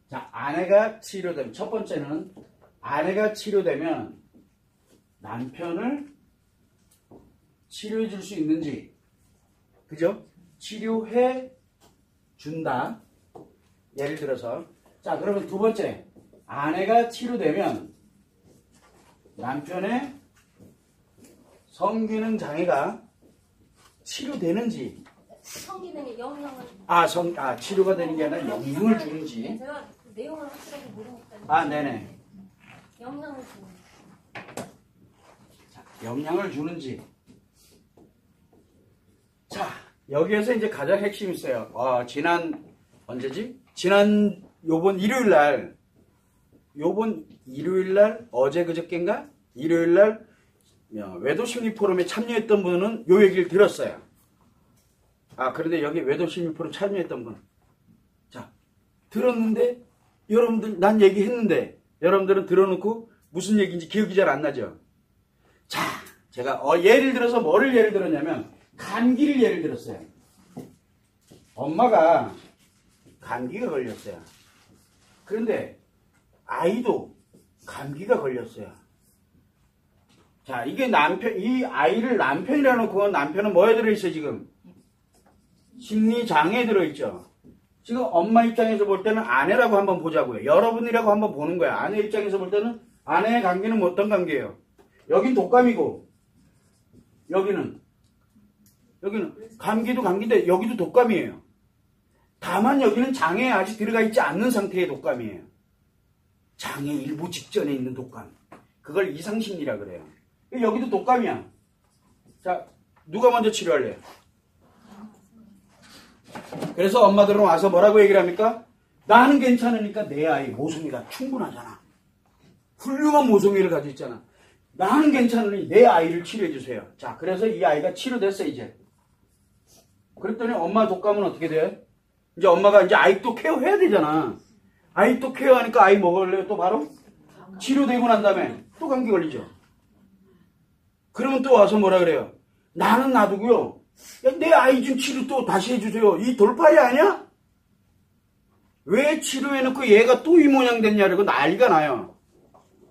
자, 아내가 치료되면, 첫 번째는 아내가 치료되면 남편을 치료해 줄 수 있는지, 그죠? 치료해 준다. 예를 들어서. 자, 그러면 두 번째. 아내가 치료되면 남편의 성기능 장애가 치료되는지. 성기능에 영향을. 치료가 되는 게 아니라 영향을 주는지. 제가 내용을 확실하게 모르니까. 네네. 영향을 주는. 자, 영향을 주는지. 자, 여기에서 이제 가장 핵심이 있어요. 언제지? 요번 일요일 날, 어제 그저께인가? 일요일 날, 외도심리 포럼에 참여했던 분은 요 얘기를 들었어요. 그런데 여기 외도심리 포럼 참여했던 분. 자, 들었는데, 여러분들, 난 얘기했는데, 여러분들은 들어놓고 무슨 얘기인지 기억이 잘 안 나죠? 자, 제가, 예를 들어서 뭐를 예를 들었냐면, 감기를 예를 들었어요. 엄마가 감기가 걸렸어요. 그런데 아이도 감기가 걸렸어요. 자, 이게 이 아이를 남편이라 놓고 남편은 뭐에 들어있어요, 지금? 심리장애에 들어있죠. 지금 엄마 입장에서 볼 때는 아내라고 한번 보자고요. 여러분이라고 한번 보는 거야. 아내 입장에서 볼 때는 아내의 관계는 어떤 관계예요? 여긴 독감이고, 여기는 감기도 감기인데 여기도 독감이에요. 다만 여기는 장애에 아직 들어가 있지 않는 상태의 독감이에요. 장애 일부 직전에 있는 독감. 그걸 이상심리라 그래요. 여기도 독감이야. 자, 누가 먼저 치료할래요? 그래서 엄마들은 와서 뭐라고 얘기를 합니까? 나는 괜찮으니까 내 아이 모성애가 충분하잖아. 훌륭한 모성애를 가지고 있잖아. 나는 괜찮으니 내 아이를 치료해 주세요. 자, 그래서 이 아이가 치료됐어, 이제. 그랬더니 엄마 독감은 어떻게 돼? 이제 엄마가 이제 아이 또 케어해야 되잖아. 아이 또 케어하니까 아이 뭐 걸려요? 또 바로? 치료되고 난 다음에 또 감기 걸리죠. 그러면 또 와서 뭐라 그래요? 나는 놔두고요. 야, 내 아이 좀 치료 또 다시 해주세요. 이 돌팔이 아니야? 왜 치료해놓고 얘가 또 이 모양 됐냐 이러고 난리가 나요.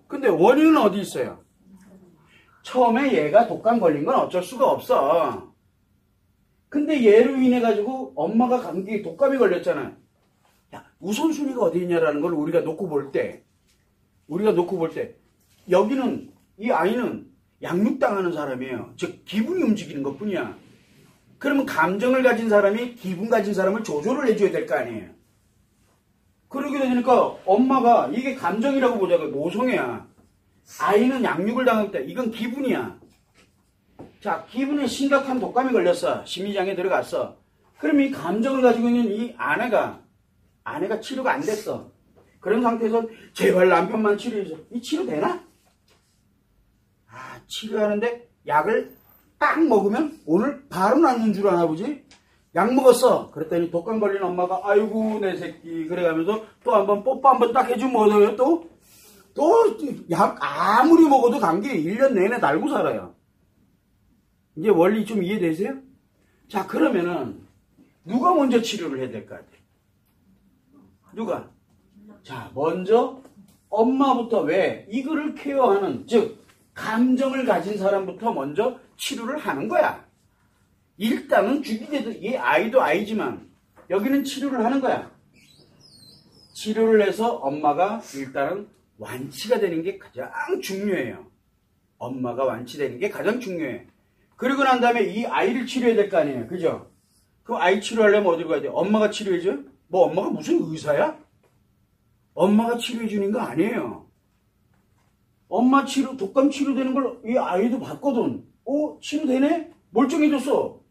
근데 원인은 어디 있어요? 처음에 얘가 독감 걸린 건 어쩔 수가 없어. 근데 얘로 인해 가지고 엄마가 독감이 걸렸잖아요. 야, 우선순위가 어디 있냐라는 걸 우리가 놓고 볼 때, 여기는, 이 아이는 양육당하는 사람이에요. 즉, 기분이 움직이는 것 뿐이야. 그러면 감정을 가진 사람이 기분 가진 사람을 조절을 해줘야 될 거 아니에요. 그러게 되니까 엄마가 이게 감정이라고 보자고 모성애야. 아이는 양육을 당할 때 이건 기분이야. 자, 기분에 심각한 독감이 걸렸어. 심리장애 들어갔어. 그럼 이 감정을 가지고 있는 이 아내가 치료가 안 됐어. 그런 상태에서 제발 남편만 치료해줘. 이 치료 되나? 치료하는데 약을 딱 먹으면 오늘 바로 낫는 줄 아나 보지? 약 먹었어. 그랬더니 독감 걸린 엄마가 아이고 내 새끼 그래가면서 또 한번 뽀뽀 한번 딱 해주면 뭐예요 또 약 아무리 먹어도 감기 1년 내내 달고 살아요. 이제 원리 좀 이해되세요? 자, 그러면은 누가 먼저 치료를 해야 될 것 같아요? 누가? 자, 먼저 엄마부터. 왜? 이거를 케어하는, 즉 감정을 가진 사람부터 먼저 치료를 하는 거야. 일단은 죽이게도 이 아이도 아이지만 여기는 치료를 하는 거야. 치료를 해서 엄마가 일단은 완치가 되는 게 가장 중요해요. 엄마가 완치되는 게 가장 중요해. 그리고 난 다음에 이 아이를 치료해야 될 거 아니에요. 그죠? 그럼 아이 치료하려면 어디로 가야 돼? 엄마가 치료해줘요? 뭐 엄마가 무슨 의사야? 엄마가 치료해주는 거 아니에요. 엄마 독감 치료되는 걸 이 아이도 봤거든. 치료되네? 멀쩡해졌어.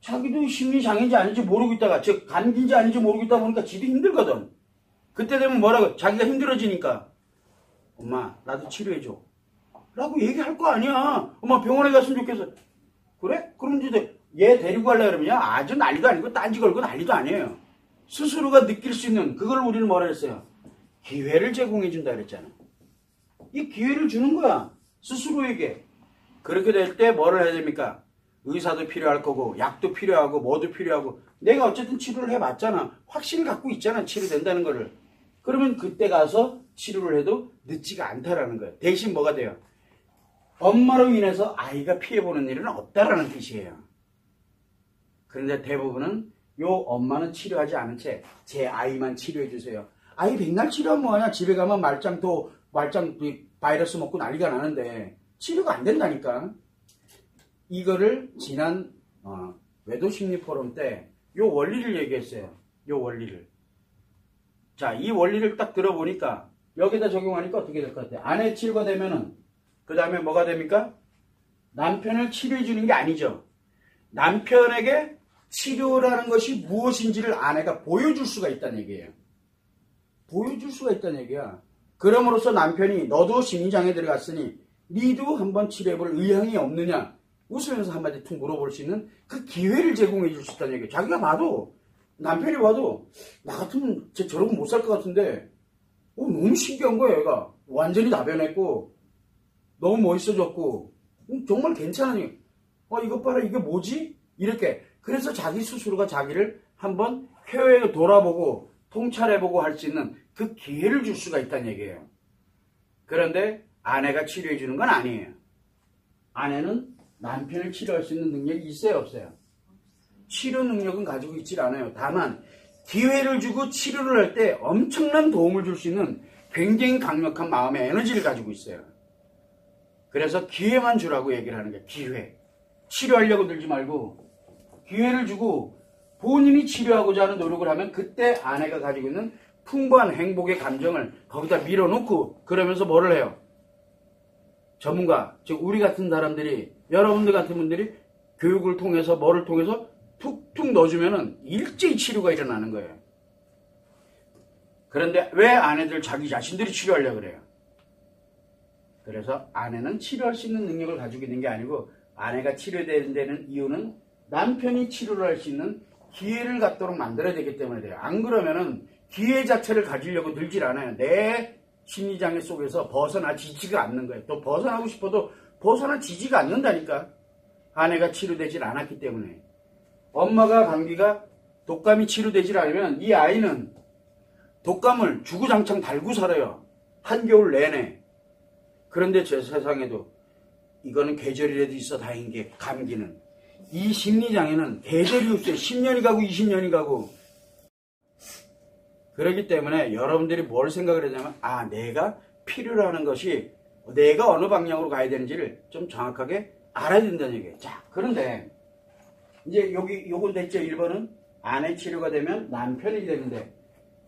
자기도 심리장애인지 아닌지 모르고 있다가, 즉 감기인지 아닌지 모르고 있다 보니까 지도 힘들거든. 그때 되면 뭐라고? 자기가 힘들어지니까 엄마 나도 치료해줘 라고 얘기할 거 아니야. 엄마 병원에 갔으면 좋겠어. 그래? 그럼 이제 얘 데리고 가려고 그러면 아주 난리도 아니고 딴지 걸고 난리도 아니에요. 스스로가 느낄 수 있는 그걸 우리는 뭐라 했어요? 기회를 제공해 준다 그랬잖아. 이 기회를 주는 거야. 스스로에게. 그렇게 될 때 뭐를 해야 됩니까? 의사도 필요할 거고 약도 필요하고 뭐도 필요하고 내가 어쨌든 치료를 해봤잖아. 확신을 갖고 있잖아. 치료된다는 거를. 그러면 그때 가서 치료를 해도 늦지가 않다라는 거예요. 대신 뭐가 돼요? 엄마로 인해서 아이가 피해보는 일은 없다라는 뜻이에요. 그런데 대부분은 요 엄마는 치료하지 않은 채 제 아이만 치료해 주세요. 아이 백날 치료하면 뭐하냐? 집에 가면 말짱 바이러스 먹고 난리가 나는데 치료가 안 된다니까. 이거를 지난 외도심리 포럼 때 요 원리를 얘기했어요. 요 원리를. 자, 이 원리를 딱 들어보니까 여기다 적용하니까 어떻게 될 것 같아요? 아내 치료가 되면은 그 다음에 뭐가 됩니까? 남편을 치료해 주는 게 아니죠. 남편에게 치료라는 것이 무엇인지를 아내가 보여줄 수가 있다는 얘기예요. 보여줄 수가 있다는 얘기야. 그럼으로써 남편이 너도 심리장애 들어갔으니 니도 한번 치료해볼 의향이 없느냐? 웃으면서 한마디 툭 물어볼 수 있는 그 기회를 제공해 줄 수 있다는 얘기예요. 자기가 봐도, 남편이 봐도 나 같으면 저러고 못 살 것 같은데 너무 신기한 거예요. 얘가 완전히 다변했고 너무 멋있어졌고 정말 괜찮으니 이것 봐라 이게 뭐지? 이렇게. 그래서 자기 스스로가 자기를 한번 회외에 돌아보고 통찰해보고 할 수 있는 그 기회를 줄 수가 있다는 얘기예요. 그런데 아내가 치료해 주는 건 아니에요. 아내는 남편을 치료할 수 있는 능력이 있어요, 없어요? 치료 능력은 가지고 있질 않아요. 다만 기회를 주고 치료를 할 때 엄청난 도움을 줄 수 있는 굉장히 강력한 마음의 에너지를 가지고 있어요. 그래서 기회만 주라고 얘기를 하는 거예요. 기회. 치료하려고 들지 말고 기회를 주고 본인이 치료하고자 하는 노력을 하면 그때 아내가 가지고 있는 풍부한 행복의 감정을 거기다 밀어놓고 그러면서 뭐를 해요? 전문가, 즉 우리 같은 사람들이, 여러분들 같은 분들이 교육을 통해서 뭐를 통해서 툭툭 넣어주면은 일제히 치료가 일어나는 거예요. 그런데 왜 아내들 자기 자신들이 치료하려고 그래요? 그래서 아내는 치료할 수 있는 능력을 가지고 있는 게 아니고 아내가 치료되는 이유는 남편이 치료를 할 수 있는 기회를 갖도록 만들어야 되기 때문에 돼요. 안 그러면은 기회 자체를 가지려고 들질 않아요. 내 심리장애 속에서 벗어나지지가 않는 거예요. 또 벗어나고 싶어도 벗어나지지가 않는다니까. 아내가 치료되질 않았기 때문에. 엄마가 감기가 독감이 치료되질 않으면 이 아이는 독감을 주구장창 달고 살아요. 한겨울 내내. 그런데 제 세상에도 이거는 계절이라도 있어 다행인 게 감기는. 이 심리장애는 계절이 없어요. 10년이 가고 20년이 가고. 그렇기 때문에 여러분들이 뭘 생각을 하냐면 내가 필요로 하는 것이 내가 어느 방향으로 가야 되는지를 좀 정확하게 알아야 된다는 얘기예요. 자, 그런데 이제 요건 됐죠. 1번은 아내 치료가 되면 남편이 되는데,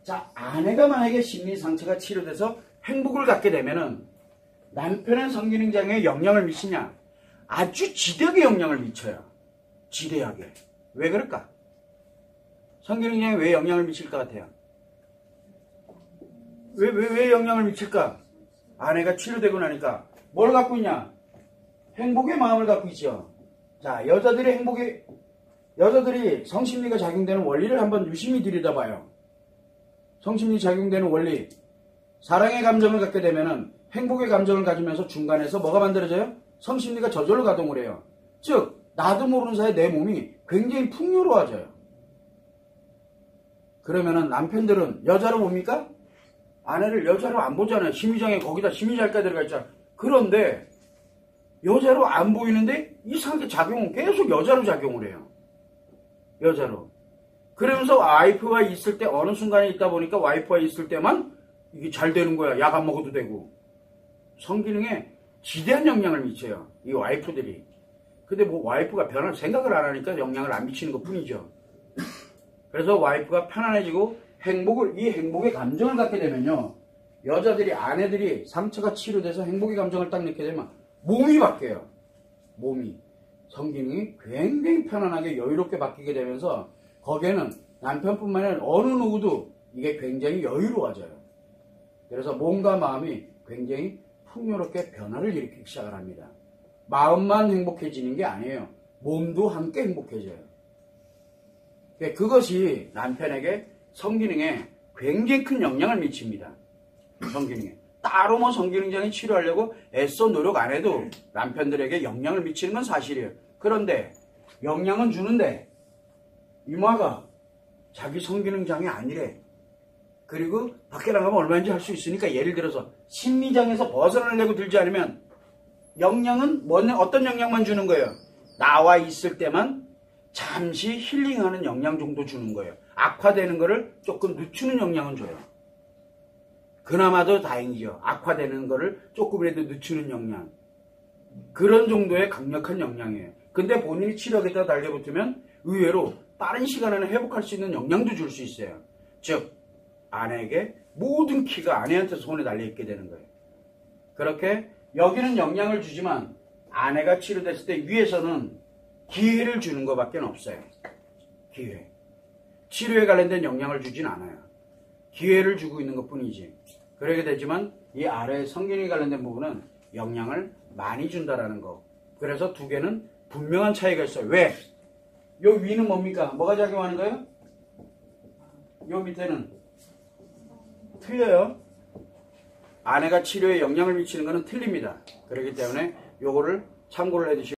자, 아내가 만약에 심리 상처가 치료돼서 행복을 갖게 되면은 남편의 성기능 장애에 영향을 미치냐? 아주 지대하게 영향을 미쳐요. 지대하게. 왜 그럴까? 성기능 장애에 왜 영향을 미칠 것 같아요? 왜 영향을 미칠까? 아내가 치료되고 나니까 뭘 갖고 있냐? 행복의 마음을 갖고 있죠. 자, 여자들이 성심리가 작용되는 원리를 한번 유심히 들여다봐요. 성심리 작용되는 원리. 사랑의 감정을 갖게 되면은 행복의 감정을 가지면서 중간에서 뭐가 만들어져요? 성심리가 저절로 가동을 해요. 즉, 나도 모르는 사이에 내 몸이 굉장히 풍요로워져요. 그러면은 남편들은 여자로 봅니까? 아내를 여자로 안 보잖아요. 심리장애 거기다 심리장애가 들어가 있잖아. 그런데 여자로 안 보이는데 이상하게 작용은 계속 여자로 작용을 해요. 여자로. 그러면서 와이프가 있을 때 어느 순간에 있다 보니까 와이프가 있을 때만 이게 잘 되는 거야. 약 안 먹어도 되고. 성기능에 지대한 영향을 미쳐요. 이 와이프들이. 근데 뭐 와이프가 변할 생각을 안 하니까 영향을 안 미치는 것 뿐이죠. 그래서 와이프가 편안해지고 이 행복의 감정을 갖게 되면요. 아내들이 상처가 치료돼서 행복의 감정을 딱 느끼게 되면 몸이 바뀌어요. 몸이. 성기능이 굉장히 편안하게 여유롭게 바뀌게 되면서 거기에는 남편뿐만 아니라 어느 누구도 이게 굉장히 여유로워져요. 그래서 몸과 마음이 굉장히 풍요롭게 변화를 일으키기 시작을 합니다. 마음만 행복해지는 게 아니에요. 몸도 함께 행복해져요. 그것이 남편에게 성기능에 굉장히 큰 영향을 미칩니다. 성기능에. 따로 뭐 성기능장애 치료하려고 애써 노력 안 해도 남편들에게 영향을 미치는 건 사실이에요. 그런데 영향은 주는데 이마가 자기 성기능장애 아니래. 그리고 밖에 나가면 얼마인지 할 수 있으니까 예를 들어서 심리장에서 벗어나려고 들지 않으면 영양은 어떤 영양만 주는 거예요? 나와 있을 때만 잠시 힐링하는 영양 정도 주는 거예요. 악화되는 거를 조금 늦추는 영양은 줘요. 그나마도 다행이죠. 악화되는 거를 조금이라도 늦추는 영양. 그런 정도의 강력한 영양이에요. 근데 본인이 치료하겠다 달려붙으면 의외로 빠른 시간 안에 회복할 수 있는 영양도 줄 수 있어요. 즉 아내에게 모든 키가 아내한테 손에 달려있게 되는 거예요. 그렇게 여기는 영양을 주지만 아내가 치료됐을 때 위에서는 기회를 주는 것밖에 없어요. 기회. 치료에 관련된 영양을 주진 않아요. 기회를 주고 있는 것뿐이지. 그러게 되지만 이 아래 성균이 관련된 부분은 영양을 많이 준다라는 거. 그래서 두 개는 분명한 차이가 있어요. 왜? 요 위는 뭡니까? 뭐가 작용하는 거예요? 요 밑에는 틀려요. 아내가 치료에 영향을 미치는 것은 틀립니다. 그렇기 때문에 요거를 참고를 해두시고